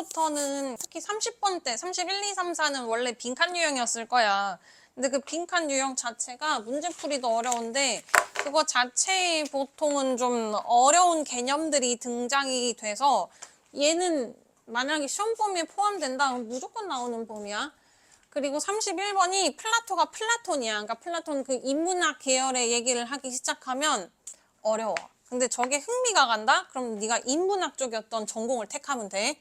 이제부터는 특히 30번 때 31, 2, 3, 4는 원래 빈칸 유형이었을 거야. 근데 그 빈칸 유형 자체가 문제풀이도 어려운데 그거 자체에 보통은 좀 어려운 개념들이 등장이 돼서 얘는 만약에 시험 범위에 포함된다 그럼 무조건 나오는 범위야. 그리고 31번이 플라토가 플라톤이야. 그러니까 플라톤 그 인문학 계열의 얘기를 하기 시작하면 어려워. 근데 저게 흥미가 간다? 그럼 네가 인문학 쪽이었던 전공을 택하면 돼.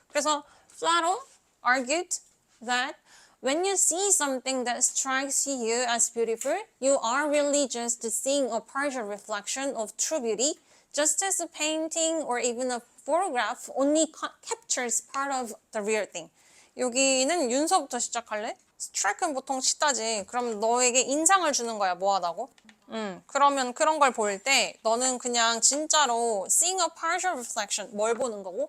그래서 Plato argued that when you see something that strikes you as beautiful, you are really just seeing a partial reflection of true beauty, just as a painting or even a photograph only captures part of the real thing. 여기는 윤서부터 시작할래? 스트라이크는 보통 치다지. 그럼 너에게 인상을 주는 거야. 뭐하다고? 그러면 그런 걸 볼 때 너는 그냥 진짜로 seeing a partial reflection 뭘 보는 거고?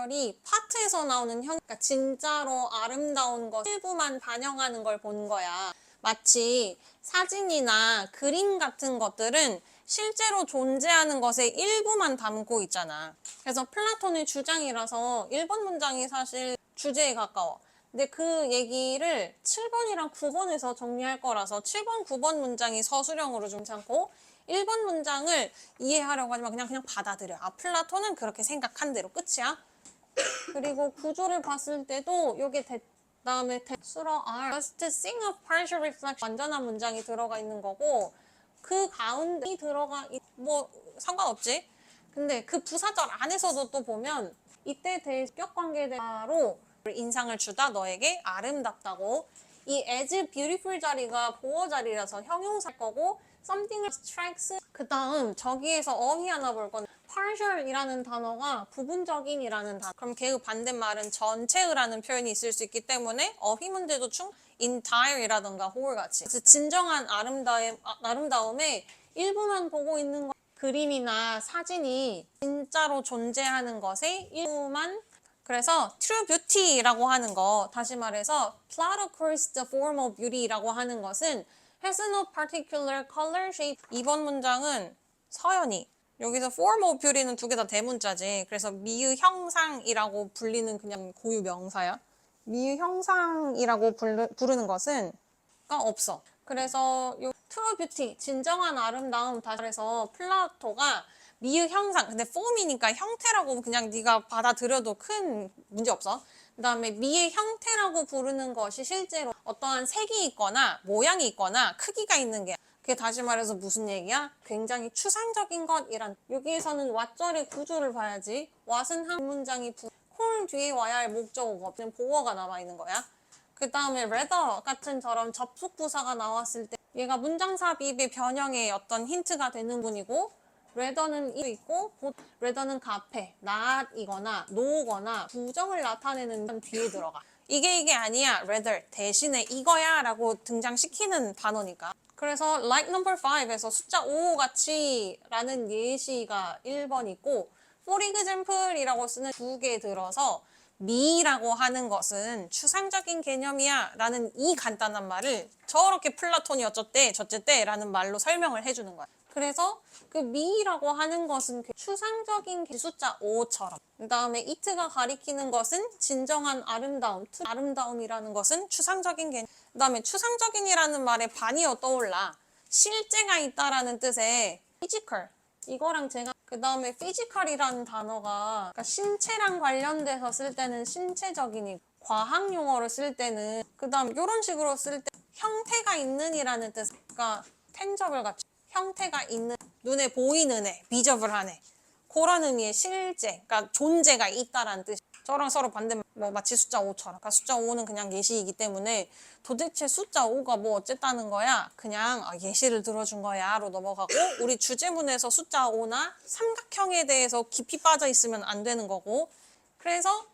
이 파트에서 나오는 그러니까 진짜로 아름다운 것 일부만 반영하는 걸 보는 거야. 마치 사진이나 그림 같은 것들은 실제로 존재하는 것의 일부만 담고 있잖아. 그래서 플라톤의 주장이라서 1번 문장이 사실 주제에 가까워. 근데 그 얘기를 7번이랑 9번에서 정리할 거라서 7번, 9번 문장이 서술형으로 좀 괜찮고 1번 문장을 이해하려고 하지만 그냥 받아들여. 아, 플라톤은 그렇게 생각한 대로 끝이야. 그리고 구조를 봤을 때도 요게 다음에 수러 R just sing a partial reflection 완전한 문장이 들어가 있는 거고 그 가운데 들어가 뭐 상관없지. 근데 그 부사절 안에서도 또 보면 이때 대격관계대로 인상을 주다 너에게 아름답다고. 이 as beautiful 자리가 보어 자리라서 형용사일 거고 something strikes 그 다음 저기에서 어휘 하나 볼 건데 partial이라는 단어가 부분적인이라는 단어. 그럼 걔의 반대말은 전체의라는 표현이 있을 수 있기 때문에 어휘 문제도 entire이라던가 whole 같이. 그래서 진정한 아름다움에 일부만 보고 있는 거. 그림이나 사진이 진짜로 존재하는 것의 일부만. 그래서 true beauty라고 하는 거, 다시 말해서 Plato calls the form of beauty라고 하는 것은 has no particular color, shape. 2번 문장은 서연이 여기서 form of beauty는 두 개 다 대문자지. 그래서 미의 형상이라고 불리는 그냥 고유 명사야. 미의 형상이라고 부르는 것은 없어. 그래서 요 true beauty, 진정한 아름다움, 다시 말해서 플라토가 미의 형상, 근데 form이니까 형태라고 그냥 네가 받아들여도 큰 문제 없어. 그 다음에 미의 형태라고 부르는 것이 실제로 어떠한 색이 있거나 모양이 있거나 크기가 있는 게 그게 다시 말해서 무슨 얘기야? 굉장히 추상적인 것이란. 여기에서는 what절의 구조를 봐야지. what은 한 문장이 콜 뒤에 와야 할 목적어가 없는 보어가 남아있는 거야. 그 다음에 rather 같은 저런 접속 부사가 나왔을 때 얘가 문장 삽입의 변형에 어떤 힌트가 되는 분이고 rather는 있고 rather는 가페, not이거나 no거나 부정을 나타내는 뒤에 들어가. 이게 아니야. rather 대신에 이거야 라고 등장시키는 단어니까. 그래서 like number 5에서 숫자 5 같이 라는 예시가 1번 있고 for example이라고 쓰는 두 개 들어서 미라고 하는 것은 추상적인 개념이야 라는 이 간단한 말을 저렇게 플라톤이 어쩌대 저쩌대 라는 말로 설명을 해주는 거야. 그래서 그 미라고 하는 것은 추상적인 숫자 5처럼. 그 다음에 it가 가리키는 것은 진정한 아름다움, 아름다움이라는 것은 추상적인 개념. 그 다음에 추상적인이라는 말에 반이어 떠올라. 실제가 있다라는 뜻의 physical. 이거랑 제가 그 다음에 physical이라는 단어가 그러니까 신체랑 관련돼서 쓸 때는 신체적이니 과학 용어로 쓸 때는 그 다음 이런 식으로 쓸 때 형태가 있는 이라는 뜻. 그러니까 tangible 같이 형태가 있는 눈에 보이는 애, 비저블한 애 그런 의미의 실제, 그러니까 존재가 있다라는 뜻. 저랑 서로 반대말, 뭐 마치 숫자 5처럼. 그러니까 숫자 5는 그냥 예시이기 때문에 도대체 숫자 5가 뭐 어쨌다는 거야? 그냥 예시를 들어준 거야로 넘어가고 우리 주제문에서 숫자 5나 삼각형에 대해서 깊이 빠져 있으면 안 되는 거고. 그래서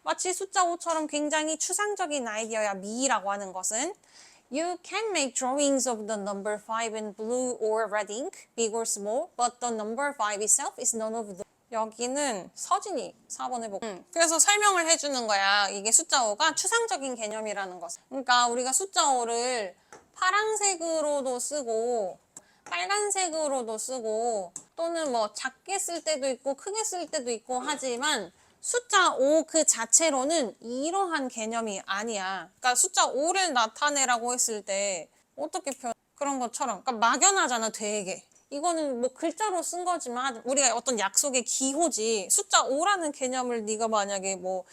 마치 숫자 5처럼 굉장히 추상적인 아이디어야 미라고 하는 것은 You can make drawings of the number 5 in blue or red ink, big or small, but the number 5 itself is none of the 여기는 서진이 4번 해보고 그래서 설명을 해주는 거야. 이게 숫자 5가 추상적인 개념이라는 것을. 그러니까 우리가 숫자 5를 파란색으로도 쓰고 빨간색으로도 쓰고 또는 뭐 작게 쓸 때도 있고 크게 쓸 때도 있고 하지만 숫자 5 그 자체로는 이러한 개념이 아니야. 그러니까 숫자 5를 나타내라고 했을 때 어떻게 표현? 그런 것처럼. 그러니까 막연하잖아, 되게. 이거는 뭐 글자로 쓴 거지만 우리가 어떤 약속의 기호지. 숫자 5라는 개념을 네가 만약에 뭐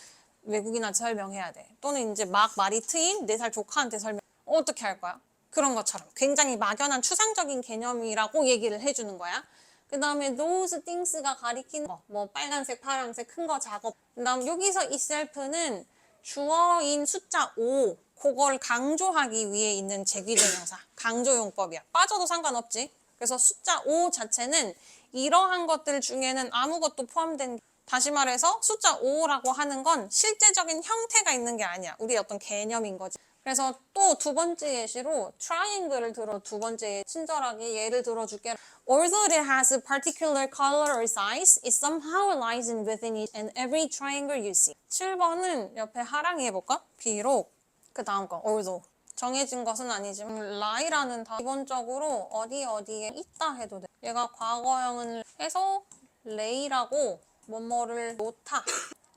외국인한테 설명해야 돼. 또는 이제 막 말이 트인 4살 조카한테 설명. 어떻게 할 거야? 그런 것처럼 굉장히 막연한 추상적인 개념이라고 얘기를 해주는 거야. 그 다음에 those things가 가리키는 거, 뭐 빨간색, 파란색, 큰 거, 작업. 그 다음 여기서 이 self는 주어인 숫자 5, 그걸 강조하기 위해 있는 제귀대명사, 강조용법이야. 빠져도 상관없지. 그래서 숫자 5 자체는 이러한 것들 중에는 아무것도 포함된, 다시 말해서 숫자 5라고 하는 건 실제적인 형태가 있는 게 아니야. 우리의 어떤 개념인 거지. 그래서 또 두 번째 예시로 트라이앵글을 들어, 두 번째 친절하게 예를 들어줄게. Although it has a particular color or size, it somehow lies in within it and every triangle you see. 7번은 옆에 하랑이 해볼까? 비록. 그 다음 거, although. 정해진 것은 아니지만 lie라는 다 기본적으로 어디에 있다 해도 돼. 얘가 과거형을 해서 lay라고 뭐뭐를 놓다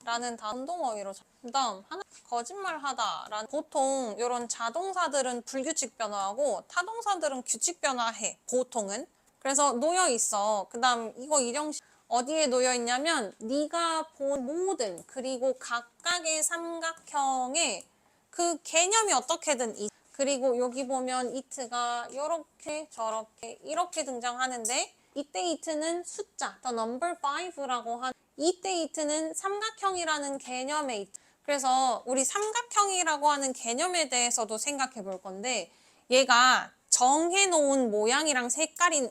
라는 단동어휘로. 그 다음 하나, 거짓말하다 라는, 보통 이런 자동사들은 불규칙 변화하고 타동사들은 규칙 변화해, 보통은. 그래서 놓여 있어. 그 다음 이거 일형식 어디에 놓여 있냐면 네가 본 모든, 그리고 각각의 삼각형의 그 개념이 어떻게든 있어. 그리고 여기 보면 it가 이렇게 저렇게 이렇게 등장하는데 이때 it는 숫자, the number 5라고 한, 이때 it는 삼각형이라는 개념에 있. 그래서 우리 삼각형이라고 하는 개념에 대해서도 생각해 볼 건데, 얘가 정해놓은 모양이랑 색깔이,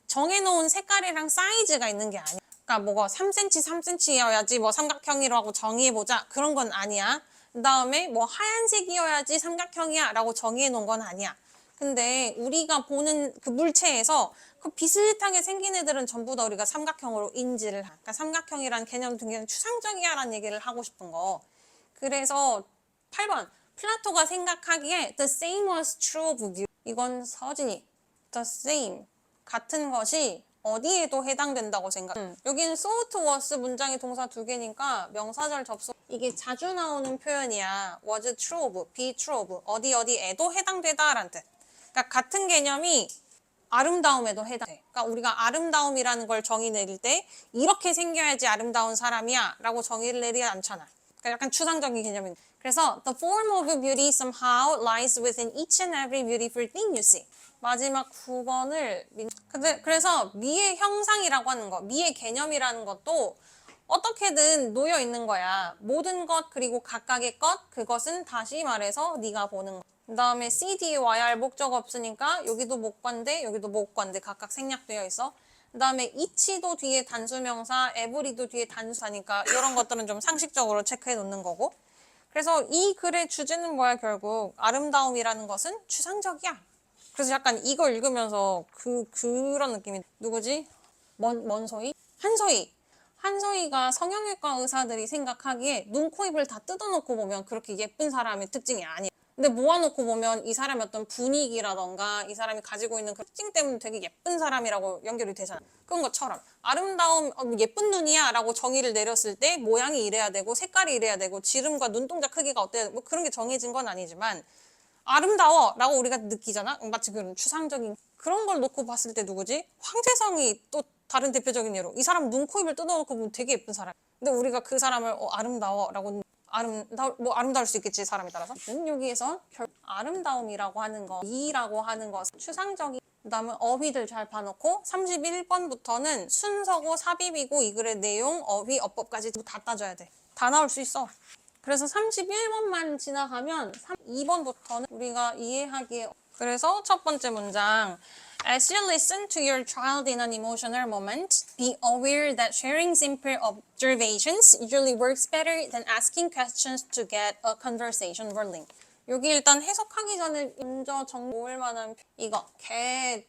정해놓은 색깔이랑 사이즈가 있는 게 아니야. 그러니까 뭐가 3cm, 3cm여야지 뭐 삼각형이라고 정의해보자, 그런 건 아니야. 그 다음에 뭐 하얀색이어야지 삼각형이야 라고 정의해 놓은 건 아니야. 근데 우리가 보는 그 물체에서 그 비슷하게 생긴 애들은 전부 다 우리가 삼각형으로 인지를 하. 그러니까 삼각형이라는 개념은 굉장히 추상적이야 라는 얘기를 하고 싶은 거. 그래서 8번, 플라토가 생각하기에 the same was true of you. 이건 서진이 the same, 같은 것이 어디에도 해당된다고 생각. 여기는 so to was 문장이 동사 2개니까 명사절 접속. 이게 자주 나오는 표현이야. was true of, be true of, 어디에도 해당되다라는 뜻. 그러니까 같은 개념이 아름다움에도 해당돼. 그러니까 우리가 아름다움이라는 걸 정의 내릴 때 이렇게 생겨야지 아름다운 사람이야 라고 정의를 내리지 않잖아. 그러니까 약간 추상적인 개념인. 그래서 the form of beauty somehow lies within each and every beautiful thing you see. 마지막 9번을 그래서 미의 형상이라고 하는 거, 미의 개념이라는 것도 어떻게든 놓여 있는 거야. 모든 것, 그리고 각각의 것, 그것은 다시 말해서 네가 보는 거. 그 다음에 C, D, Y, R 목적 없으니까 여기도 목관대, 여기도 목관대 각각 생략되어 있어. 그 다음에 each도 뒤에 단수명사, every도 뒤에 단수하니까 이런 것들은 좀 상식적으로 체크해 놓는 거고. 그래서 이 글의 주제는 뭐야? 결국 아름다움이라는 것은 추상적이야. 그래서 약간 이거 읽으면서 그런 느낌이. 누구지? 먼소희? 한소희가 성형외과 의사들이 생각하기에 눈, 코, 입을 다 뜯어놓고 보면 그렇게 예쁜 사람의 특징이 아니야. 근데 모아놓고 보면 이 사람의 어떤 분위기라던가 이 사람이 가지고 있는 그 특징 때문에 되게 예쁜 사람이라고 연결이 되잖아. 그런 것처럼 아름다움, 예쁜 눈이야 라고 정의를 내렸을 때 모양이 이래야 되고 색깔이 이래야 되고 지름과 눈동자 크기가 어때야 되고 뭐 그런 게 정해진 건 아니지만 아름다워 라고 우리가 느끼잖아. 마치 그런 추상적인 그런 걸 놓고 봤을 때 누구지? 황재성이 또 다른 대표적인 예로, 이 사람 눈, 코, 입을 뜯어놓고 보면 되게 예쁜 사람. 근데 우리가 그 사람을 아름다워 라고, 아름다울 수 있겠지, 사람에 따라서. 여기에서 아름다움이라고 하는 거, 이라고 하는 것, 추상적인. 그 다음에 어휘들 잘 봐놓고 31번부터는 순서고 삽입이고 이 글의 내용, 어휘, 어법까지 다 따져야 돼. 다 나올 수 있어. 그래서 31번만 지나가면 2번부터는 우리가 이해하기에. 그래서 첫 번째 문장, As you listen to your child in an emotional moment, be aware that sharing simple observations usually works better than asking questions to get a conversation rolling. 여기 일단 해석하기 전에 먼저 정보일 만한 이거,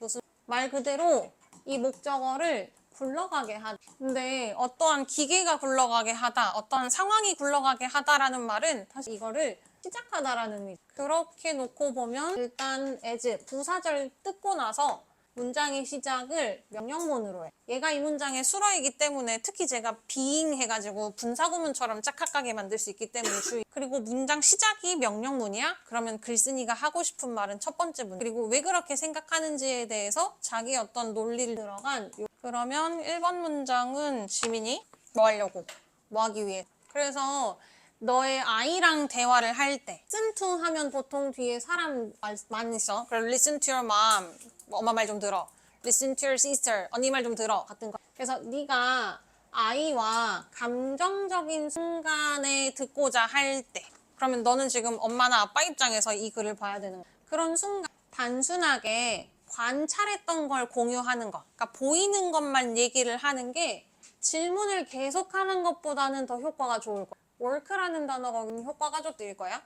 무슨 말 그대로 이 목적어를 굴러가게 하다. 근데 어떠한 기계가 굴러가게 하다, 어떠한 상황이 굴러가게 하다라는 말은 다시 이거를 시작하다라는 의미. 그렇게 놓고 보면 일단 as 부사절 뜯고 나서 문장의 시작을 명령문으로 해. 얘가 이 문장의 수로이기 때문에 특히 제가 being 해가지고 분사구문처럼 짝짝하게 만들 수 있기 때문에 주의. 그리고 문장 시작이 명령문이야? 그러면 글쓴이가 하고 싶은 말은 첫 번째 문. 그리고 왜 그렇게 생각하는지에 대해서 자기 어떤 논리를 들어간 그러면 1번 문장은 지민이 뭐 하려고? 뭐 하기 위해? 그래서 너의 아이랑 대화를 할 때 listen to 하면 보통 뒤에 사람 많이 있어. 그래서 listen to your mom. 뭐 엄마 말 좀 들어. listen to your sister. 언니 말 좀 들어. 같은 거. 그래서 네가 아이와 감정적인 순간에 듣고자 할 때 그러면 너는 지금 엄마나 아빠 입장에서 이 글을 봐야 되는 거야. 그런 순간 단순하게 관찰했던 걸 공유하는 거. 그러니까 보이는 것만 얘기를 하는 게 질문을 계속하는 것보다는 더 효과가 좋을 거야. work라는 단어가 효과가 좋을 거야.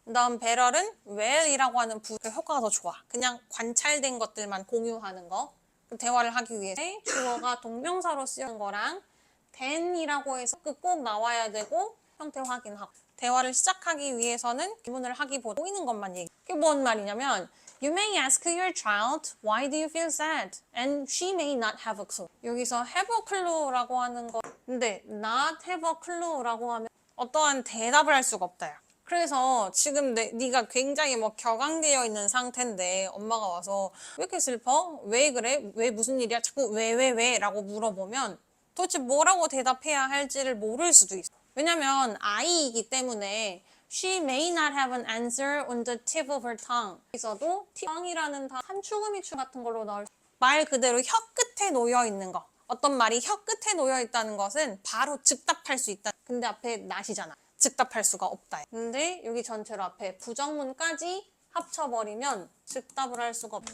그다음 배럴은 well이라고 하는 그 효과가 더 좋아. 그냥 관찰된 것들만 공유하는 거. 대화를 하기 위해 주어가 동명사로 쓰는 거랑 then이라고 해서 그 꼭 나와야 되고 형태 확인하고 대화를 시작하기 위해서는 질문을 하기보다 보이는 것만 얘기. 그게 뭔 말이냐면 You may ask your child, why do you feel sad? And she may not have a clue. 여기서 have a clue라고 하는 거 근데 not have a clue라고 하면 어떠한 대답을 할 수가 없다. 야. 그래서 지금 네가 굉장히 뭐 격앙되어 있는 상태인데 엄마가 와서 왜 이렇게 슬퍼? 왜 그래? 왜 무슨 일이야? 자꾸 왜? 라고 물어보면 도대체 뭐라고 대답해야 할지를 모를 수도 있어. 왜냐면 아이이기 때문에 She may not have an answer on the tip of her tongue. 여기서도 tongue이라는 한 추구미 추 같은 걸로 나올 말 그대로 혀 끝에 놓여 있는 거. 어떤 말이 혀 끝에 놓여 있다는 것은 바로 즉답할 수 있다. 근데 앞에 not이잖아. 즉답할 수가 없다. 근데 여기 전체로 앞에 부정문까지 합쳐버리면 즉답을 할 수가 없다.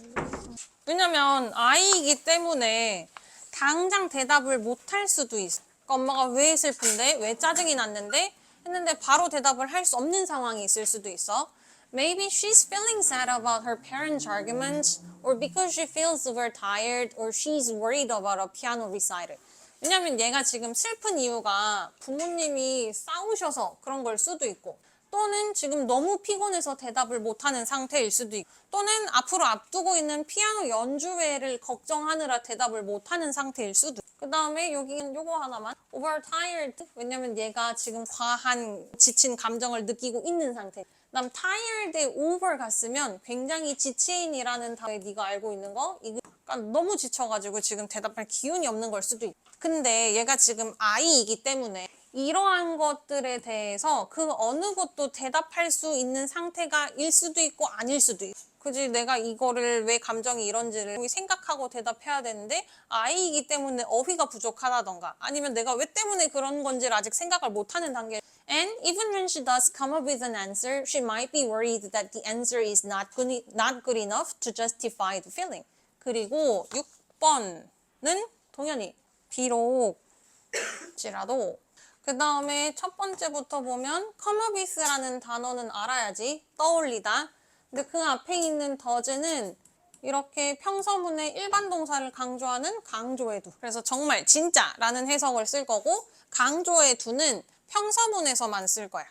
왜냐면 아이이기 때문에 당장 대답을 못할 수도 있어. 그러니까 엄마가 왜 슬픈데? 왜 짜증이 났는데? 했는데 바로 대답을 할 수 없는 상황이 있을 수도 있어. Maybe she's feeling sad about her parents' arguments, or because she feels very tired, or she's worried about a piano recital. 왜냐면 얘가 지금 슬픈 이유가 부모님이 싸우셔서 그런 걸 수도 있고, 또는 지금 너무 피곤해서 대답을 못하는 상태일 수도 있고, 또는 앞으로 앞두고 있는 피아노 연주회를 걱정하느라 대답을 못하는 상태일 수도 있고. 그 다음에 여기는 요거 하나만 overtired. 왜냐면 얘가 지금 과한 지친 감정을 느끼고 있는 상태. 그다음 tired에 over 갔으면 굉장히 지체인이라는 단어에 네가 알고 있는 거 그러니까 너무 지쳐가지고 지금 대답할 기운이 없는 걸 수도 있고. 근데 얘가 지금 아이이기 때문에 이러한 것들에 대해서 그 어느 것도 대답할 수 있는 상태가 일 수도 있고 아닐 수도 있고. 그지? 내가 이거를 왜 감정이 이런지를 생각하고 대답해야 되는데 아이이기 때문에 어휘가 부족하다던가 아니면 내가 왜 때문에 그런 건지를 아직 생각을 못하는 단계. And even when she does come up with an answer, she might be worried that the answer is not good enough to justify the feeling. 그리고 6번은 동현이 비록 지라도 그 다음에 첫 번째부터 보면 come up with라는 단어는 알아야지 떠올리다. 근데 그 앞에 있는 does는 이렇게 평서문의 일반 동사를 강조하는 강조의 두. 그래서 정말 진짜라는 해석을 쓸 거고 강조의 두는 평서문에서만 쓸 거야.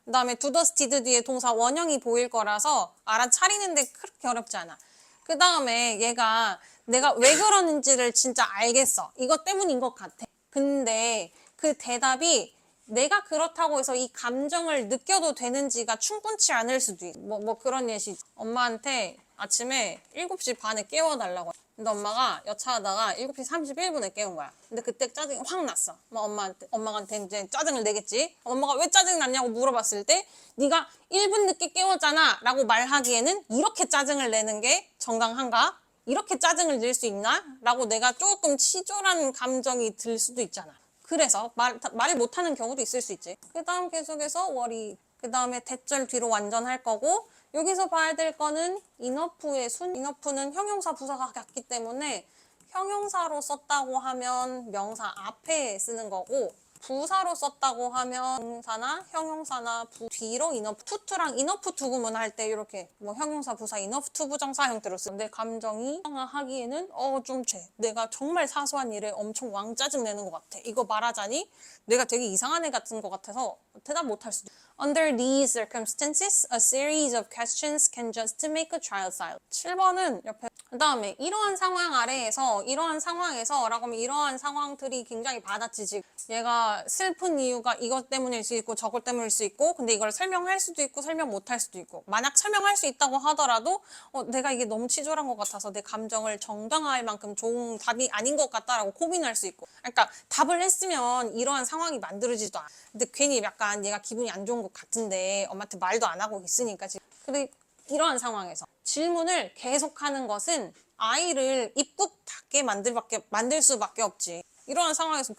그 다음에 do, does, did 뒤에 동사 원형이 보일 거라서 알아차리는데 그렇게 어렵지 않아. 그 다음에 얘가 내가 왜 그러는지를 진짜 알겠어. 이것 때문인 것 같아. 근데 그 대답이 내가 그렇다고 해서 이 감정을 느껴도 되는지가 충분치 않을 수도 있어. 뭐 그런 예시. 엄마한테 아침에 7시 반에 깨워달라고. 근데 엄마가 여차하다가 7시 31분에 깨운 거야. 근데 그때 짜증이 확 났어. 엄마한테 이제 짜증을 내겠지. 엄마가 왜 짜증 났냐고 물어봤을 때 네가 1분 늦게 깨웠잖아 라고 말하기에는 이렇게 짜증을 내는 게 정당한가? 이렇게 짜증을 낼 수 있나? 라고 내가 조금 치졸한 감정이 들 수도 있잖아. 그래서 말을 못하는 경우도 있을 수 있지. 그 다음 계속해서 worry. 그 다음에 대절 뒤로 완전 할 거고 여기서 봐야 될 거는 enough의 순. enough는 형용사 부사가 같기 때문에 형용사로 썼다고 하면 명사 앞에 쓰는 거고 부사로 썼다고 하면 동사나 형용사나 뒤로 enough to랑 enough to 구문할 때 이렇게 뭐 형용사, 부사, enough to 부정사 형태로 쓰는데 감정이 상하기에는 좀 내가 정말 사소한 일에 엄청 왕짜증 내는 것 같아. 이거 말하자니 내가 되게 이상한 애 같은 것 같아서 대답 못할 수도 있어. Under these circumstances, a series of questions can just make a child silent. 7번은 옆에 그 다음에 이러한 상황 아래에서 이러한 상황에서 라고 하면 이러한 상황들이 굉장히 받아치지. 얘가 슬픈 이유가 이것 때문일 수 있고 저것 때문일 수 있고 근데 이걸 설명할 수도 있고 설명 못할 수도 있고 만약 설명할 수 있다고 하더라도 내가 이게 너무 치졸한 것 같아서 내 감정을 정당화할 만큼 좋은 답이 아닌 것 같다라고 고민할 수 있고 그러니까 답을 했으면 이러한 상황이 만들어지지도 않아. 근데 괜히 약간 얘가 기분이 안 좋은 것 같은데 엄마한테 말도 안 하고 있으니까 지금 근데 이러한 상황에서 질문을 계속하는 것은 아이를 입국 닫게 만들 수밖에 없지. 이러한 상황에서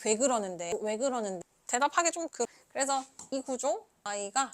왜 그러는데 대답하기 좀 그래서 이 구조 아이가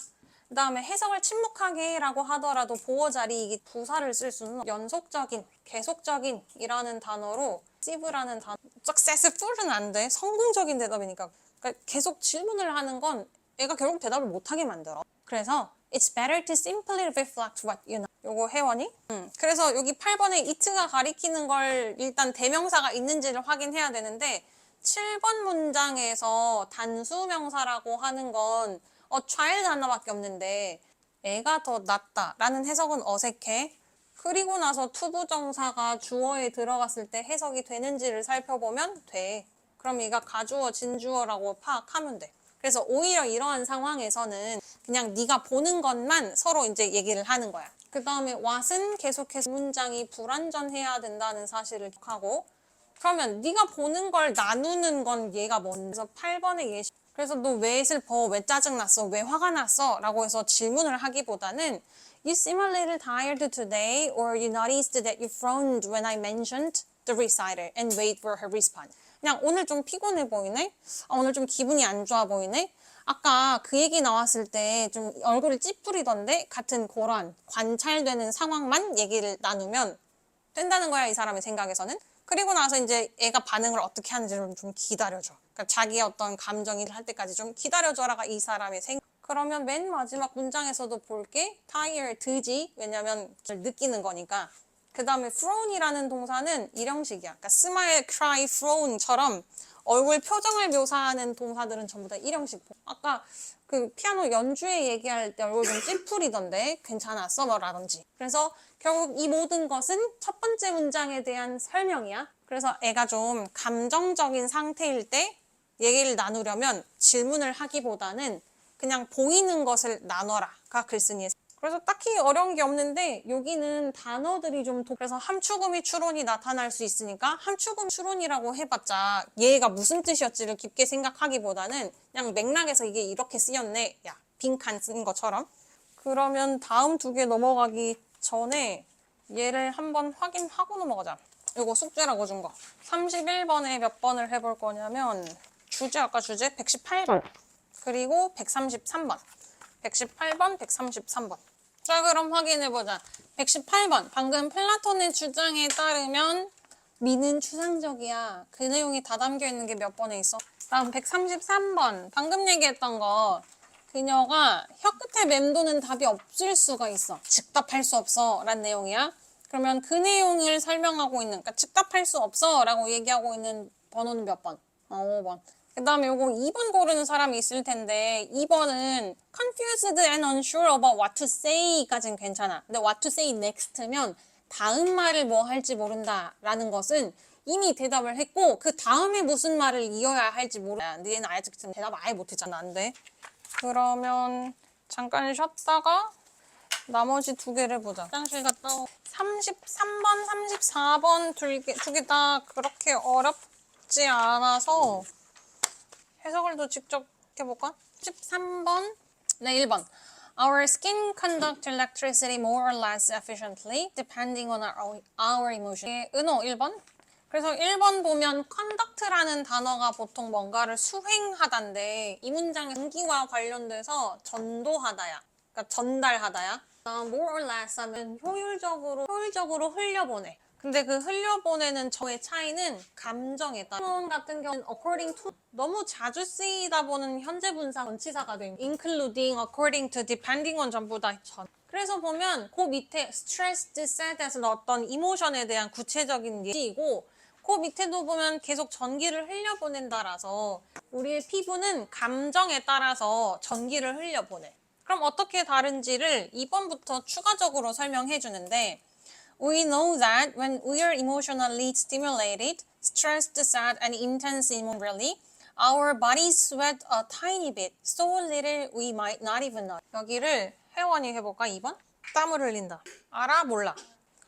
그 다음에 해석을 침묵하게 해라고 하더라도 보어 자리 이게 부사를 쓸 수는 연속적인, 계속적인 이라는 단어로 receive라는 단어 successful은 안 돼. 성공적인 대답이니까. 그러니까 계속 질문을 하는 건 애가 결국 대답을 못하게 만들어. 그래서 It's better to simply reflect what you know. 요거 회원이? 그래서 여기 8번에 it가 가리키는 걸 일단 대명사가 있는지를 확인해야 되는데 7번 문장에서 단수명사라고 하는 건 child 하나밖에 없는데 애가 더 낫다라는 해석은 어색해. 그리고 나서 투부정사가 주어에 들어갔을 때 해석이 되는지를 살펴보면 돼. 그럼 얘가 가주어, 진주어라고 파악하면 돼. 그래서 오히려 이러한 상황에서는 그냥 네가 보는 것만 서로 이제 얘기를 하는 거야. 그 다음에 what은 계속해서 문장이 불완전해야 된다는 사실을 기억하고 그러면 네가 보는 걸 나누는 건 얘가 뭔데? 그래서 8번의 예시 그래서 너 왜 슬퍼? 왜 짜증났어? 왜 화가 났어? 라고 해서 질문을 하기보다는 You seem a little tired today or you noticed that you frowned when I mentioned the recital and wait for her response. 그냥 오늘 좀 피곤해 보이네? 오늘 좀 기분이 안 좋아 보이네? 아까 그 얘기 나왔을 때 좀 얼굴이 찌푸리던데? 같은 그런 관찰되는 상황만 얘기를 나누면 된다는 거야, 이 사람의 생각에서는. 그리고 나서 이제 애가 반응을 어떻게 하는지를 좀 기다려줘. 그러니까 자기의 어떤 감정이 할 때까지 좀 기다려줘라가 이 사람의 생각. 그러면 맨 마지막 문장에서도 볼게 tired지. 왜냐면 느끼는 거니까. 그 다음에 frown이라는 동사는 일형식이야. 그러니까 smile, cry, frown처럼 얼굴 표정을 묘사하는 동사들은 전부 다 일형식. 아까 그 피아노 연주회 얘기할 때 얼굴 좀 찌푸리던데 괜찮았어? 뭐라든지. 그래서 결국 이 모든 것은 첫 번째 문장에 대한 설명이야. 그래서 애가 좀 감정적인 상태일 때 얘기를 나누려면 질문을 하기보다는 그냥 보이는 것을 나눠라가 글쓴이의 그래서 딱히 어려운 게 없는데 여기는 단어들이 좀 그래서 함축음이 추론이 나타날 수 있으니까 함축음 추론이라고 해봤자 얘가 무슨 뜻이었지를 깊게 생각하기보다는 그냥 맥락에서 이게 이렇게 쓰였네 야 빈칸 쓴 것처럼 그러면 다음 두 개 넘어가기 전에 얘를 한번 확인하고 넘어가자. 이거 숙제라고 준 거 31번에 몇 번을 해볼 거냐면 아까 주제 118번 그리고 133번 118번, 133번. 자, 그럼 확인해보자. 118번. 방금 플라톤의 주장에 따르면 미는 추상적이야. 그 내용이 다 담겨있는 게 몇 번에 있어? 다음 133번. 방금 얘기했던 거. 그녀가 혀끝에 맴도는 답이 없을 수가 있어. 즉답할 수 없어. 라는 내용이야. 그러면 그 내용을 설명하고 있는, 그러니까 즉답할 수 없어. 라고 얘기하고 있는 번호는 몇 번? 5번. 그 다음에 요거 2번 고르는 사람이 있을 텐데 2번은 confused and unsure about what to say 까진 괜찮아. 근데 what to say next면 다음 말을 뭐 할지 모른다 라는 것은 이미 대답을 했고 그 다음에 무슨 말을 이어야 할지 모르겠다. 근데 얘는 아직 대답 아예 못했잖아. 안 돼. 그러면 잠깐 쉬었다가 나머지 두 개를 보자. 화장실 갔다 오. 33번, 34번 두 개 다 그렇게 어렵지 않아서 해석을 더 직접 해볼까? 13번, 네 1번. Our skin conduct electricity more or less efficiently depending on our emotion. 은호 1번. 그래서 1번 보면 conduct라는 단어가 보통 뭔가를 수행하다인데 이 문장의 전기와 관련돼서 전도하다야. 그러니까 전달하다야. more or less 하면 효율적으로 흘려보내. 근데 그 흘려보내는 저의 차이는 감정에 따라. 표현 같은 경우는 according to 너무 자주 쓰이다 보는 현재 분사 전치사가 됩니다. including, according to, depending on 전부 다 전. 그래서 보면 그 밑에 stressed, sad에서 어떤 이모션에 대한 구체적인 예시이고 그 밑에도 보면 계속 전기를 흘려보낸다라서 우리의 피부는 감정에 따라서 전기를 흘려보내. 그럼 어떻게 다른지를 2번부터 추가적으로 설명해 주는데 We know that when we are emotionally stimulated, stressed, sad, and intense emotionally, our bodies sweat a tiny bit, so little we might not even know. 여기를 혜원이 해볼까? 2번? 땀을 흘린다. 알아? 몰라.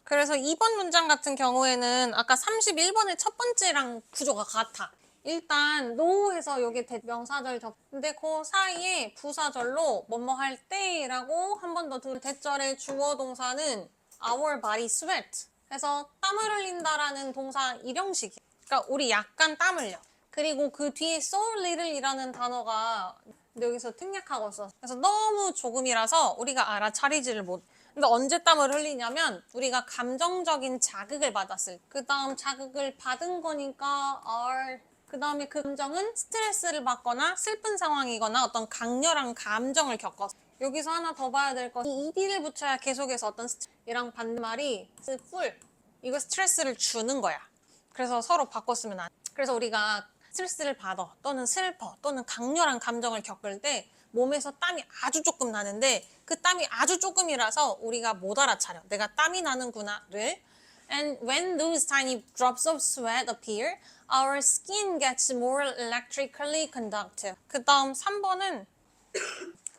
그래서 2번 문장 같은 경우에는 아까 31번의 첫 번째랑 구조가 같아. 일단 노해서 여기 대명사절 접 근데 그 사이에 부사절로 뭐뭐 할 때라고 한 번 더 대절의 주어 동사는 our body sweat 해서 땀을 흘린다라는 동사 일형식이야. 그러니까 우리 약간 땀 흘려. 그리고 그 뒤에 so little이라는 단어가 여기서 특약하고 있어. 그래서 너무 조금이라서 우리가 알아차리지를 못. 근데 언제 땀을 흘리냐면 우리가 감정적인 자극을 받았을 그 다음 자극을 받은 거니까 그 다음에 그 감정은 스트레스를 받거나 슬픈 상황이거나 어떤 강렬한 감정을 겪었어. 여기서 하나 더 봐야 될 건 이 ed를 붙여야 계속해서 어떤 얘랑 반대말이 full 이거 스트레스를 주는 거야. 그래서 서로 바꿨으면 안 돼. 그래서 우리가 스트레스를 받아 또는 슬퍼 또는 강렬한 감정을 겪을 때 몸에서 땀이 아주 조금 나는데 그 땀이 아주 조금이라서 우리가 못 알아차려. 내가 땀이 나는구나를. And when those tiny drops of sweat appear, our skin gets more electrically conductive. 그 다음 3번은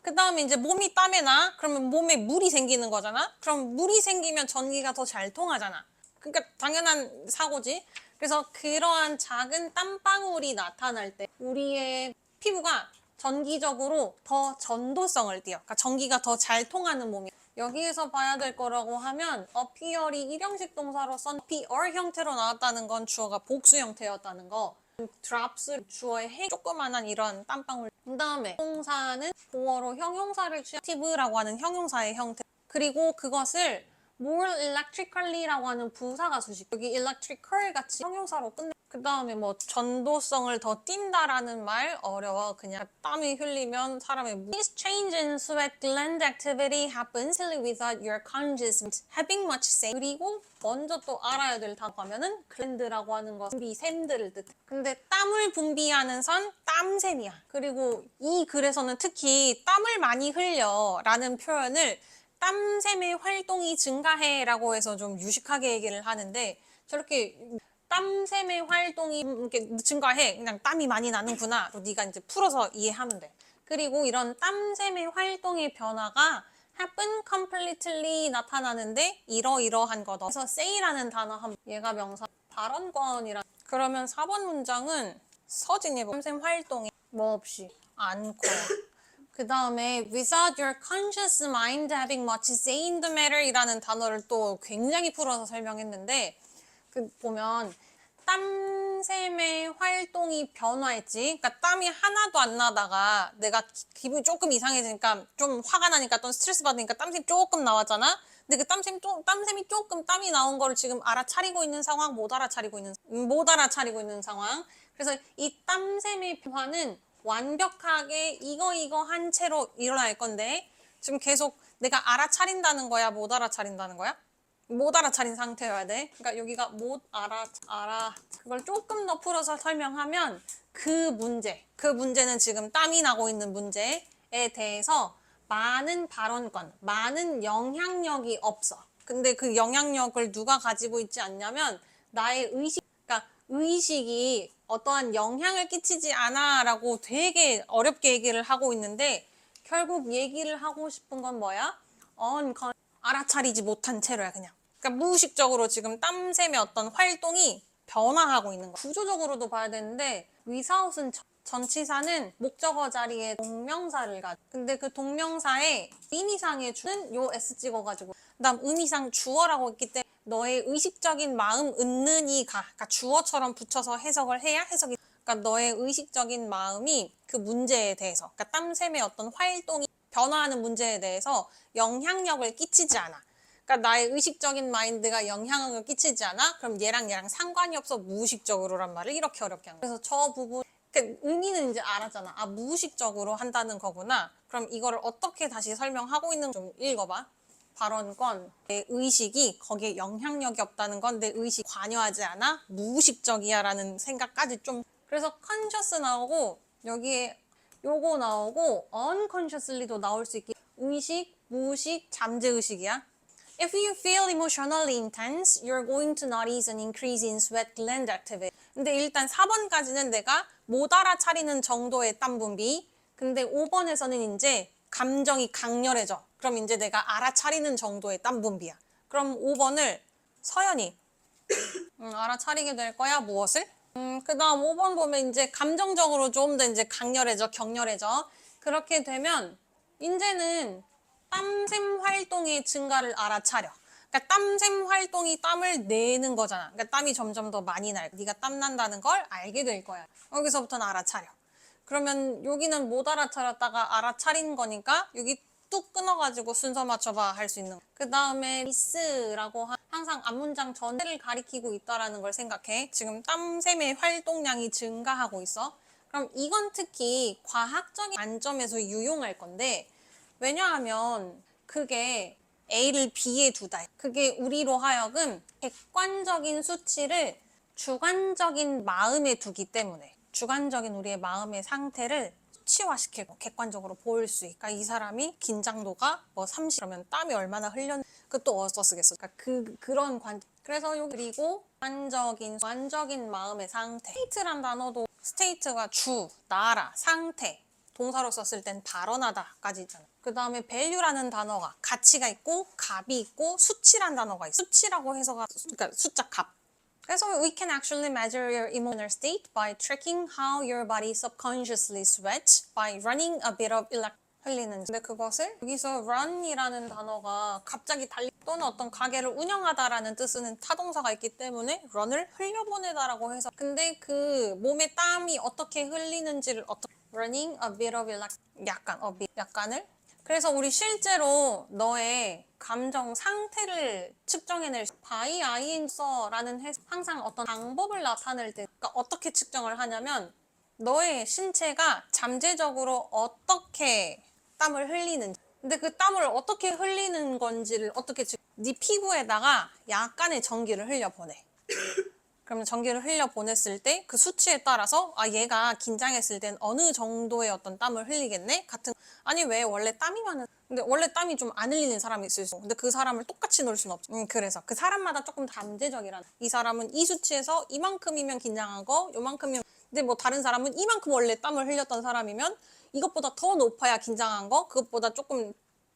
그 다음에 이제 몸이 땀에 나? 그러면 몸에 물이 생기는 거잖아? 그럼 물이 생기면 전기가 더 잘 통하잖아. 그러니까 당연한 사고지. 그래서 그러한 작은 땀방울이 나타날 때 우리의 피부가 전기적으로 더 전도성을 띠어. 그러니까 전기가 더 잘 통하는 몸이. 여기에서 봐야 될 거라고 하면 appear이 일형식 동사로 appear 형태로 나왔다는 건 주어가 복수 형태였다는 거. drops 주어의 조그만한 이런 땀방울. 그 다음에 동사는 보어로 형용사를 취한 active라고 하는 형용사의 형태. 그리고 그것을 more electrically라고 하는 부사가 수식. 여기 electrical 같이 형용사로 끝내. 그 다음에 뭐 전도성을 더 띈다라는 말 어려워. 그냥 땀이 흘리면 사람의 This change in sweat gland activity happens without your conscious having much say. 그리고 먼저 또 알아야 될 단어가 하면은 글랜드라고 하는 거 분비샘들을 뜻해. 근데 땀을 분비하는 선 땀샘이야. 그리고 이 글에서는 특히 땀을 많이 흘려라는 표현을 땀샘의 활동이 증가해라고 해서 좀 유식하게 얘기를 하는데 저렇게 땀샘의 활동이 이렇게 증가해. 그냥 땀이 많이 나는구나. 네가 이제 풀어서 이해하면 돼. 그리고 이런 땀샘의 활동의 변화가 happen completely 나타나는데 이러이러한 거다. 그래서 say라는 단어 한 얘가 명사 발언권이라. 그러면 4번 문장은 서진이 땀샘 활동에 뭐 없이 않고 그 다음에 without your conscious mind having much say in the matter 이라는 단어를 또 굉장히 풀어서 설명했는데 그 보면 땀샘의 활동이 변화했지. 그러니까 땀이 하나도 안 나다가 내가 기분이 조금 이상해지니까 좀 화가 나니까 또는 스트레스 받으니까 땀샘이 조금 나왔잖아. 근데 그 땀샘이 조금 땀이 나온 거를 지금 알아차리고 있는 상황, 못 알아차리고 있는 상황. 그래서 이 땀샘의 변화는 완벽하게 이거 한 채로 일어날 건데 지금 계속 내가 알아차린다는 거야, 못 알아차린다는 거야? 못 알아차린 상태여야 돼. 그러니까 여기가 못 알아. 그걸 조금 더 풀어서 설명하면 그 문제는 지금 땀이 나고 있는 문제에 대해서 많은 발언권, 많은 영향력이 없어. 근데 그 영향력을 누가 가지고 있지 않냐면 나의 그러니까 의식이 어떠한 영향을 끼치지 않아 라고 되게 어렵게 얘기를 하고 있는데 결국 얘기를 하고 싶은 건 뭐야? 알아차리지 못한 채로야 그냥. 그러니까 무의식적으로 지금 땀샘의 어떤 활동이 변화하고 있는 거야. 구조적으로도 봐야 되는데 without은 전치사는 목적어 자리에 동명사를 가져. 근데 그 동명사에 의미상의 주는 요 S 찍어가지고 그다음 의미상 주어라고 했기 때문에 너의 의식적인 마음 은는이가 그러니까 주어처럼 붙여서 해석을 해야 해석이 그러니까 너의 의식적인 마음이 그 문제에 대해서 그러니까 땀샘의 어떤 활동이 변화하는 문제에 대해서 영향력을 끼치지 않아. 그러니까 나의 의식적인 마인드가 영향을 끼치지 않아? 그럼 얘랑 상관이 없어. 무의식적으로란 말을 이렇게 어렵게 한 거야. 그래서 저 부분 그러니까 의미는 이제 알았잖아. 아, 무의식적으로 한다는 거구나. 그럼 이거를 어떻게 다시 설명하고 있는 좀 읽어봐. 발언권, 내 의식이 거기에 영향력이 없다는 건 내 의식 관여하지 않아? 무의식적이야 라는 생각까지 좀. 그래서 conscious 나오고 여기에 요거 나오고 unconsciously도 나올 수 있게 의식, 무의식, 잠재의식이야. If you feel emotionally intense, you're going to notice an increase in sweat gland activity. 근데 일단 4번까지는 내가 못 알아차리는 정도의 땀 분비. 근데 5번에서는 이제 감정이 강렬해져. 그럼 이제 내가 알아차리는 정도의 땀 분비야. 그럼 5번을 서연이 알아차리게 될 거야. 무엇을? 그 다음 5번 보면 이제 감정적으로 좀 더 이제 강렬해져, 격렬해져. 그렇게 되면 이제는 땀샘 활동의 증가를 알아차려. 그러니까 땀샘 활동이 땀을 내는 거잖아. 그러니까 땀이 점점 더 많이 날. 네가 땀 난다는 걸 알게 될 거야. 여기서부터는 알아차려. 그러면 여기는 못 알아차렸다가 알아차린 거니까 여기 뚝 끊어가지고 순서 맞춰봐 할 수 있는. 그 다음에 미스라고 항상 앞문장 전체를 가리키고 있다라는 걸 생각해. 지금 땀샘의 활동량이 증가하고 있어. 그럼 이건 특히 과학적인 관점에서 유용할 건데 왜냐하면 그게 A를 B에 두다. 그게 우리로 하여금 객관적인 수치를 주관적인 마음에 두기 때문에 주관적인 우리의 마음의 상태를 수치화시키고 객관적으로 보일 수 있고 그러니까 이 사람이 긴장도가 뭐 30, 그러면 땀이 얼마나 흘렸는지 그것도 어디서 쓰겠어. 그러니까 그런 그래서 여기 그리고 주관적인 마음의 상태. 스테이트란 단어도 스테이트가 주, 나라, 상태 동사로 썼을 땐 발언하다까지 있잖아. 그 다음에 value라는 단어가 가치가 있고 값이 있고 수치란 단어가 있어. 수치라고 해서가 그러니까 숫자 값. 그래서 we can actually measure your emotional state by tracking how your body subconsciously sweats by running a bit of 흘리는. 근데 그것을 여기서 run이라는 단어가 갑자기 달리 또는 어떤 가게를 운영하다라는 뜻은 타동사가 있기 때문에 run을 흘려보내다라고 해서 근데 그 몸에 땀이 어떻게 흘리는지를 running a bit of 약간을 그래서 우리 실제로 너의 감정 상태를 측정해낼 by ing라는 항상 어떤 방법을 나타낼 때 그러니까 어떻게 측정을 하냐면 너의 신체가 잠재적으로 어떻게 땀을 흘리는지 근데 그 땀을 어떻게 흘리는 건지를 어떻게 네 피부에다가 약간의 전기를 흘려보내. 그러면 전기를 흘려보냈을 때 그 수치에 따라서 아 얘가 긴장했을 땐 어느 정도의 어떤 땀을 흘리겠네? 같은 아니 왜 원래 땀이 많은 근데 원래 땀이 좀 안 흘리는 사람이 있을 수 있어. 근데 그 사람을 똑같이 놓을 수는 없죠. 그래서 그 사람마다 조금 잠재적이라는 이 사람은 이 수치에서 이만큼이면 긴장한 거 요만큼이면 근데 뭐 다른 사람은 이만큼 원래 땀을 흘렸던 사람이면 이것보다 더 높아야 긴장한 거 그것보다 조금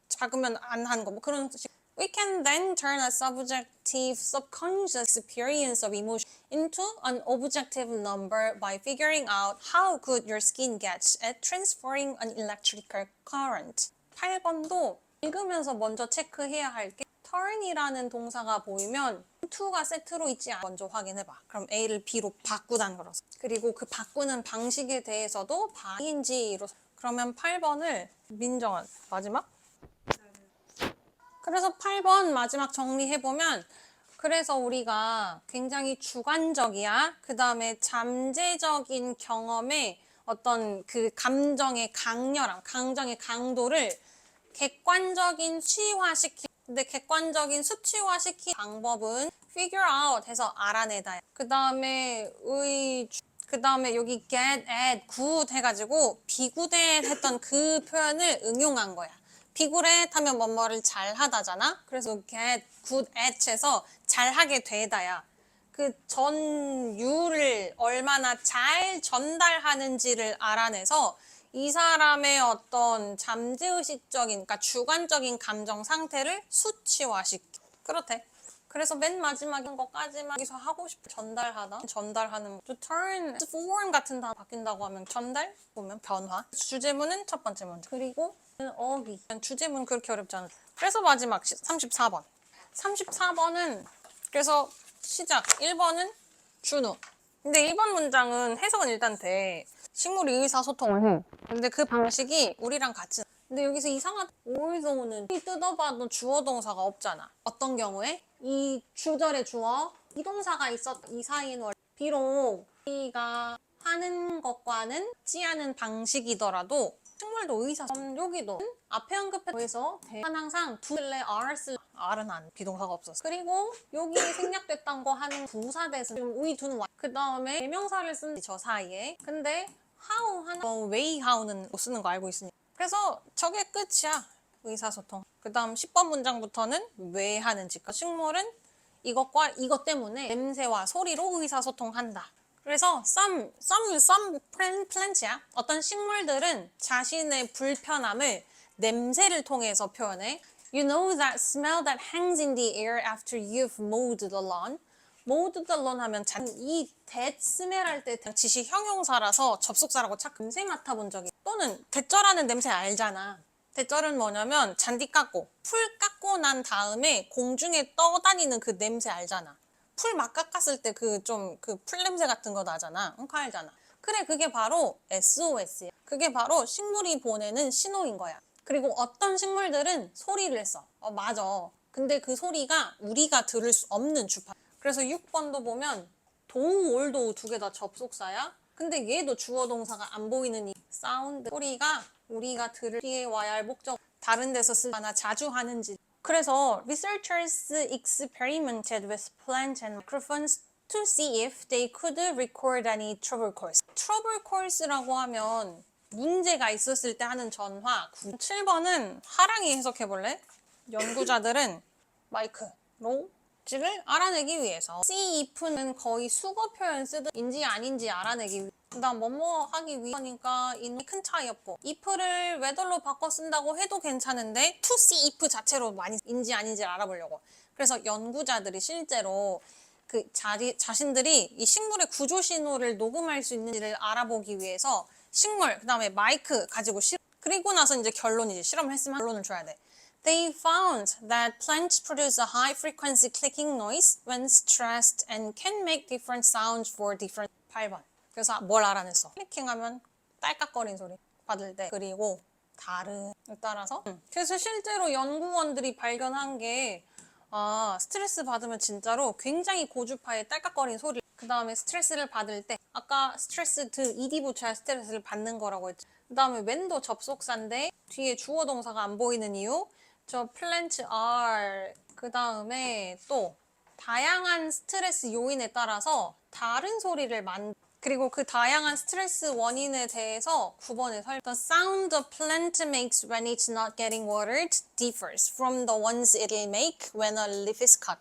작으면 안 한 거 뭐 그런 We can then turn a subjective, subconscious experience of emotion into an objective number by figuring out how good your skin gets at transferring an electrical current. 8번도 읽으면서 먼저 체크해야 할 게 turn이라는 동사가 보이면 to가 세트로 있지 않아 먼저 확인해봐. 그럼 A를 B로 바꾸다는 거라서. 그리고 그 바꾸는 방식에 대해서도 ing로 그러면 8번을 민정한 마지막? 그래서 8번 마지막 정리해보면 그래서 우리가 굉장히 주관적이야. 그 다음에 잠재적인 경험에 어떤 그 감정의 강렬함, 감정의 강도를 객관적인 수치화시키 근데 객관적인 수치화시키 방법은 figure out 해서 알아내다. 그 다음에 그 다음에 여기 get, at, good 해가지고 비굿에 했던 그 표현을 응용한 거야. 비굿에 하면 뭐뭐를 잘하다잖아. 그래서 get, good at에서 잘하게 되다야. 그 전유를 얼마나 잘 전달하는지를 알아내서 이 사람의 어떤 잠재의식적인, 그러니까 주관적인 감정 상태를 수치화시키. 그렇대. 그래서 맨 마지막에 것까지만 여기서 하고 싶어. 전달하는 to turn, form 같은 단어 바뀐다고 하면 전달? 보면 변화. 주제문은 첫 번째 문제. 그리고 어휘. 주제문 그렇게 어렵지 않아. 그래서 마지막 34번. 34번은 그래서 시작. 1번은 준우. 근데 1번 문장은 해석은 일단 돼. 식물이 의사소통을 해. 근데 그 방식이 우리랑 같이. 근데 여기서 이상한 although는 뜯어봐도 주어 동사가 없잖아. 어떤 경우에? 이 주절의 주어 비동사가 있었 이 사이는 비록 우리가 하는 것과는 같지 않은 방식이더라도 식물도 의사 여기도 앞에 언급해서 항상 두래 R 쓸 R은 안 비동사가 없었어. 그리고 여기 생략됐던 거 하는 부사대서 지금 의 두는 그 다음에 대명사를 쓴 저 사이에 근데 how 하나 way how는 못 쓰는 거 알고 있으니까 그래서 저게 끝이야. 의사소통. 그 다음 10번 문장부터는 왜 하는지. 식물은 이것과 이것 때문에 냄새와 소리로 의사소통한다. 그래서 some plant야. 어떤 식물들은 자신의 불편함을 냄새를 통해서 표현해. You know that smell that hangs in the air after you've mowed the lawn. mowed the lawn 하면 이 that smell 할 때 지시 형용사라서 접속사라고 착 냄새 맡아본 적이 또는 대절하는 냄새 알잖아. 대절은 뭐냐면 잔디 깎고 풀 깎고 난 다음에 공중에 떠다니는 그 냄새 알잖아. 풀 막 깎았을 때 그 좀 그 풀 냄새 같은 거 나잖아. 응, 알잖아. 그래 그게 바로 SOS야. 그게 바로 식물이 보내는 신호인 거야. 그리고 어떤 식물들은 소리를 써. 맞아. 근데 그 소리가 우리가 들을 수 없는 주파. 그래서 6번도 보면 도우, 올도우 두 개 다 접속사야. 근데 얘도 주어 동사가 안 보이는 이 사운드 소리가 우리가 들을 피해 와야 할 목적 다른 데서 쓰거나 자주 하는지. 그래서 researchers experimented with plants and microphones to see if they could record any trouble calls. trouble calls라고 하면 문제가 있었을 때 하는 전화. 7번은 하랑이 해석해 볼래? 연구자들은 마이크로 를 알아내기 위해서 see if는 거의 수거 표현 쓰듯인지 아닌지 알아내기 위해 그다음 뭐뭐 하기 위해서니까 큰 차이 없고 if를 whether로 바꿔 쓴다고 해도 괜찮은데 to see if 자체로 많이 인지 아닌지를 알아보려고 그래서 연구자들이 실제로 그 자신들이 이 식물의 구조 신호를 녹음할 수 있는지를 알아보기 위해서 식물 그다음에 마이크 가지고 그리고 나서 이제 결론이지 실험을 했으면 결론을 줘야 돼. They found that plants produce a high-frequency clicking noise when stressed and can make different sounds for different 8번. 그래서 뭘 알아냈어? 클리킹하면 딸깍거리는 소리 받을 때 그리고 다른 따라서 그래서 실제로 연구원들이 발견한 게 스트레스 받으면 진짜로 굉장히 고주파의 딸깍거리는 소리 그 다음에 스트레스를 받을 때 아까 스트레스 ed 붙여야 스트레스를 받는 거라고 했죠. 그 다음에 when도 접속사인데 뒤에 주어 동사가 안 보이는 이유 저 plant are 그 다음에 또 다양한 스트레스 요인에 따라서 다른 소리를 그리고 그 다양한 스트레스 원인에 대해서 9번에 The sound a plant makes when it's not getting watered differs from the ones it'll make when a leaf is cut.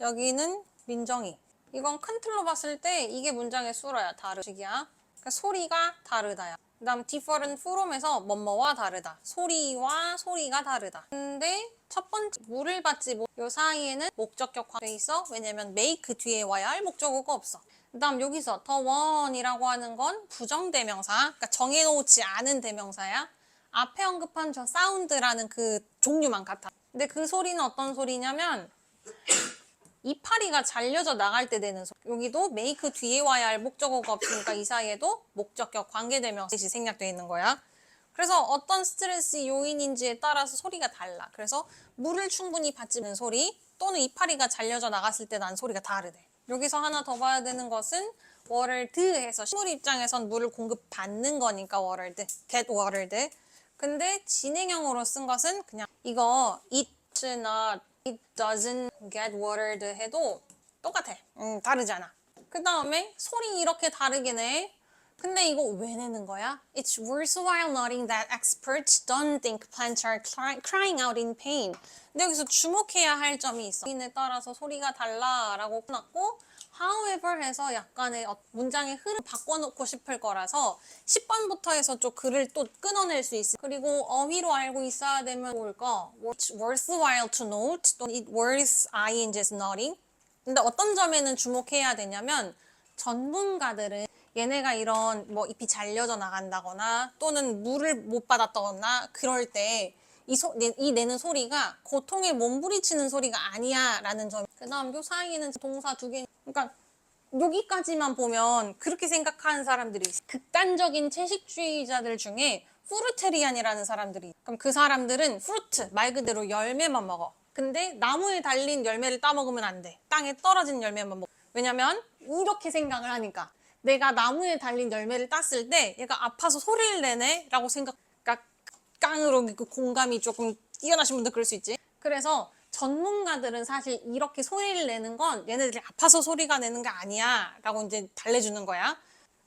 여기는 민정이. 이건 큰 틀로 봤을 때 이게 문장의 수로야. 다르식이야. 그러니까 소리가 다르다야. 그 다음 differ은 from에서 뭐뭐와 다르다. 소리와 소리가 다르다. 근데 첫 번째 물을 받지 요 사이에는 목적격 돼 있어. 왜냐면 make 뒤에 와야 할 목적어가 없어. 그 다음 여기서 the one이라고 하는 건 부정대명사. 그러니까 정해놓지 않은 대명사야. 앞에 언급한 저 사운드라는 그 종류만 같아. 근데 그 소리는 어떤 소리냐면 이파리가 잘려져 나갈 때 되는 소리. 여기도 make 뒤에 와야 할 목적어가 없으니까 이 사이에도 목적격 관계대명사시 생략되어 있는 거야. 그래서 어떤 스트레스 요인인지에 따라서 소리가 달라. 그래서 물을 충분히 받지 않는 소리 또는 이파리가 잘려져 나갔을 때 난 소리가 다르대. 여기서 하나 더 봐야 되는 것은 watered 해서 식물 입장에선 물을 공급받는 거니까 watered, get watered. 근데 진행형으로 쓴 것은 그냥 이거 it's not It doesn't get watered 해도 똑같아. 다르잖아. 그 다음에 소리 이렇게 다르긴 해. 근데 이거 왜 내는 거야? It's worthwhile noting that experts don't think plants are crying out in pain. 근데 여기서 주목해야 할 점이 있어. 인에 따라서 소리가 달라라고 끝났고 however 해서 약간의 문장의 흐름 바꿔놓고 싶을 거라서 10번부터 해서 좀 글을 또 끊어낼 수 있어. 그리고 어휘로 알고 있어야 되면 뭘까? It's worthwhile to note, 또는 it worth ing's noting. 근데 어떤 점에는 주목해야 되냐면 전문가들은 얘네가 이런 뭐 잎이 잘려져 나간다거나 또는 물을 못 받았다거나 그럴 때 이 내는 소리가 고통에 몸부리치는 소리가 아니야 라는 점. 그 다음 요 사이에는 동사 두 개. 그러니까 여기까지만 보면 그렇게 생각하는 사람들이 있어. 극단적인 채식주의자들 중에 프루테리안이라는 사람들이 있어. 그럼 그 사람들은 프루트, 말 그대로 열매만 먹어. 근데 나무에 달린 열매를 따먹으면 안 돼. 땅에 떨어진 열매만 먹어. 왜냐면 이렇게 생각을 하니까 내가 나무에 달린 열매를 땄을 때 얘가 아파서 소리를 내네 라고 생각, 그러니까 깡으로 그 공감이 조금 뛰어나신 분들 그럴 수 있지. 그래서 전문가들은 사실 이렇게 소리를 내는 건 얘네들이 아파서 소리가 내는 게 아니야 라고 이제 달래주는 거야.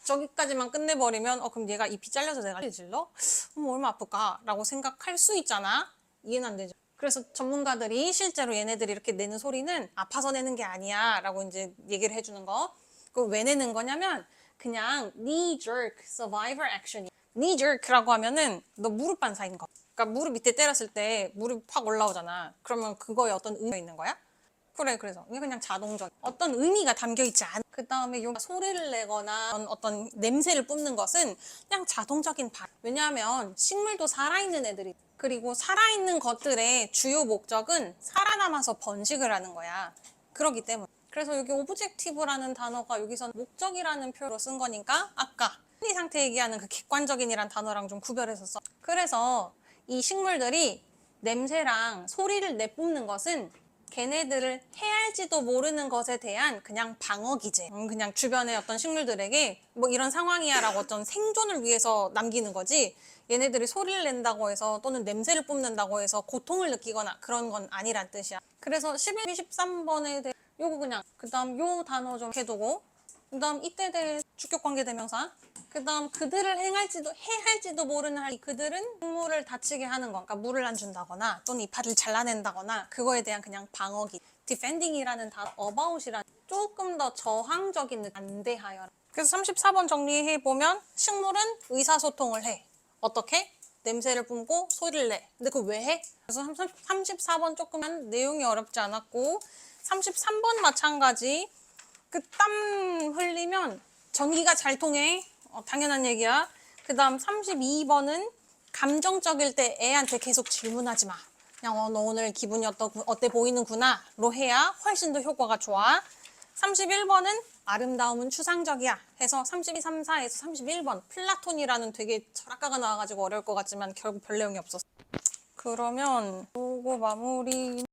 저기까지만 끝내버리면 그럼 얘가 잎이 잘려서 내가 질러? 얼마 아플까? 라고 생각할 수 있잖아. 이해는 안 되죠. 그래서 전문가들이 실제로 얘네들이 이렇게 내는 소리는 아파서 내는 게 아니야 라고 이제 얘기를 해주는 거. 그거 왜 내는 거냐면 그냥 knee jerk survivor action. knee jerk라고 하면은 너 무릎 반사인 거. 그러니까 무릎 밑에 때렸을 때 무릎이 팍 올라오잖아. 그러면 그거에 어떤 의미가 있는 거야? 그래, 그래서 이게 그냥 자동적 어떤 의미가 담겨 있지 않아. 그 다음에 요 소리를 내거나 어떤 냄새를 뿜는 것은 그냥 자동적인 반응. 왜냐하면 식물도 살아있는 애들이, 그리고 살아있는 것들의 주요 목적은 살아남아서 번식을 하는 거야. 그렇기 때문에. 그래서 여기 오브젝티브라는 단어가 여기서 목적이라는 표로 쓴 거니까 아까 심리 상태 얘기하는 그 객관적인이란 단어랑 좀 구별해서 써. 그래서 이 식물들이 냄새랑 소리를 내뿜는 것은 걔네들을 해할지도 모르는 것에 대한 그냥 방어 기제. 그냥 주변의 어떤 식물들에게 뭐 이런 상황이야 라고 어떤 생존을 위해서 남기는 거지, 얘네들이 소리를 낸다고 해서 또는 냄새를 뿜는다고 해서 고통을 느끼거나 그런 건 아니란 뜻이야. 그래서 11, 13번에 대해 요거 그냥 그 다음 요 단어 좀 해두고, 그 다음 이때 대해 주격관계대명사, 그 다음 그들을 해할지도 모르는 이 그들은 식물을 다치게 하는 거, 그러니까 물을 안 준다거나 또는 이파리를 잘라낸다거나 그거에 대한 그냥 방어기. defending이라는 단어, about이라는 조금 더 저항적인 안 대하여. 그래서 34번 정리해보면 식물은 의사소통을 해. 어떻게? 냄새를 뿜고 소리를 내. 근데 그거 왜 해? 그래서 34번 조금만 내용이 어렵지 않았고, 33번 마찬가지. 그 땀 흘리면 전기가 잘 통해. 당연한 얘기야. 그 다음 32번은 감정적일 때 애한테 계속 질문하지 마. 그냥 너 오늘 기분이 어때 보이는구나 로 해야 훨씬 더 효과가 좋아. 31번은 아름다움은 추상적이야 해서 32, 34에서 31번 플라톤이라는 되게 철학가가 나와가지고 어려울 것 같지만 결국 별 내용이 없었어. 그러면 요거 마무리.